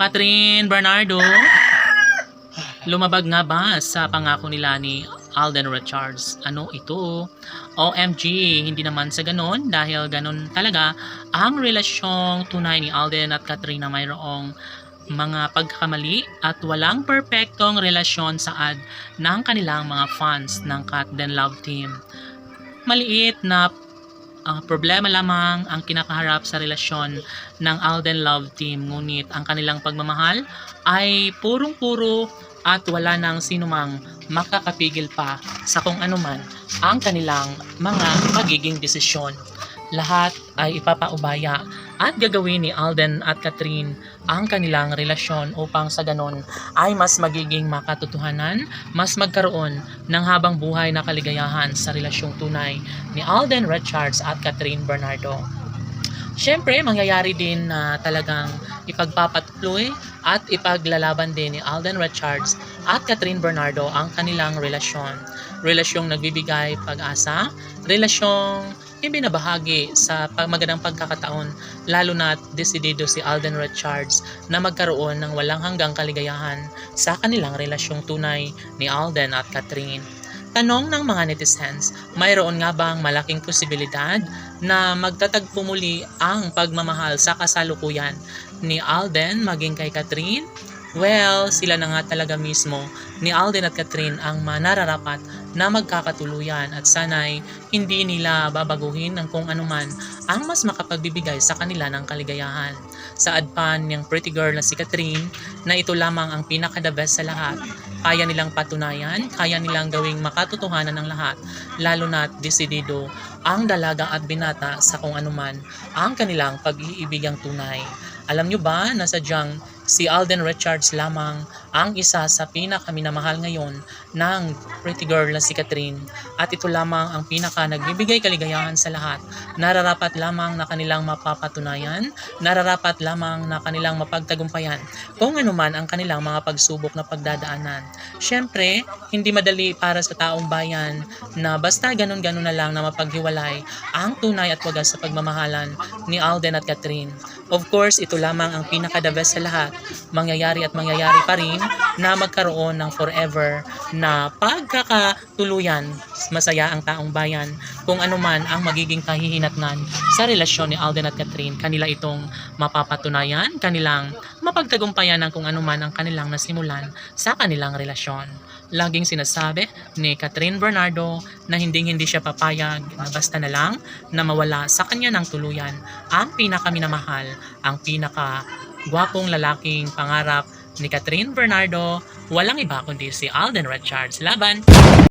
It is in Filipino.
Catherine Bernardo, lumabag nga ba sa pangako nila ni Alden Richards? Ano ito? OMG, hindi naman sa ganon dahil ganon talaga ang relasyong tunay ni Alden at Catherine na mayroong mga pagkakamali at walang perpektong relasyon saad ng kanilang mga fans ng Cat Den Love Team. Maliit na problema lamang ang kinakaharap sa relasyon ng Alden Love Team, ngunit ang kanilang pagmamahal ay purong-puro at wala nang sinumang makakapigil pa sa kung anuman ang kanilang mga magiging desisyon. Lahat ay ipapaubaya at gagawin ni Alden at Catherine ang kanilang relasyon upang sa ganon ay mas magiging makatotohanan, mas magkaroon ng habang buhay na kaligayahan sa relasyong tunay ni Alden Richards at Catherine Bernardo. Siyempre, mangyayari din na talagang ipagpapatuloy at ipaglalaban din ni Alden Richards at Catherine Bernardo ang kanilang relasyon. Relasyong nagbibigay pag-asa, relasyong ibinabahagi sa magandang pagkakataon, lalo na desidido si Alden Richards na magkaroon ng walang hanggang kaligayahan sa kanilang relasyong tunay ni Alden at Catherine. Tanong ng mga netizens, mayroon nga bang malaking posibilidad na magtatagpo muli ang pagmamahal sa kasalukuyan ni Alden maging kay Catherine? Well, sila na nga talaga mismo ni Alden at Catherine ang manararapat na magkakatuluyan at sana'y hindi nila babaguhin ng kung anuman ang mas makapagbibigay sa kanila ng kaligayahan. Saad pa niyang pretty girl na si Catherine na ito lamang ang pinaka-the best sa lahat. Kaya nilang patunayan, kaya nilang gawing makatotohanan ng lahat, lalo na't desidido ang dalaga at binata sa kung anuman ang kanilang pag-iibigang tunay. Alam nyo ba na sadyang si Alden Richards lamang ang isa sa pinakaminamahal ngayon ng pretty girl na si Catherine, at ito lamang ang pinaka nagbibigay kaligayahan sa lahat. Nararapat lamang na kanilang mapapatunayan, nararapat lamang na kanilang mapagtagumpayan kung anuman ang kanilang mga pagsubok na pagdadaanan. Siyempre, hindi madali para sa taong bayan na basta ganun-ganun na lang na mapaghiwalay ang tunay at wagas sa pagmamahalan ni Alden at Catherine. Of course, ito lamang ang pinaka-the best sa lahat. Mangyayari at mangyayari pa rin na magkaroon ng forever na pagkakatuluyan. Masaya ang taong bayan kung anuman ang magiging kahihinatnan sa relasyon ni Alden at Catherine. Kanila itong mapapatunayan, kanilang mapagtagumpayan ng kung anuman ang kanilang nasimulan sa kanilang relasyon. Laging sinasabi ni Catherine Bernardo na hindi siya papayag na basta na lang na mawala sa kanya ng tuluyan ang pinakaminamahal, ang pinaka-gwapong lalaking pangarap ni Catherine Bernardo, walang iba kundi si Alden Richards. Laban!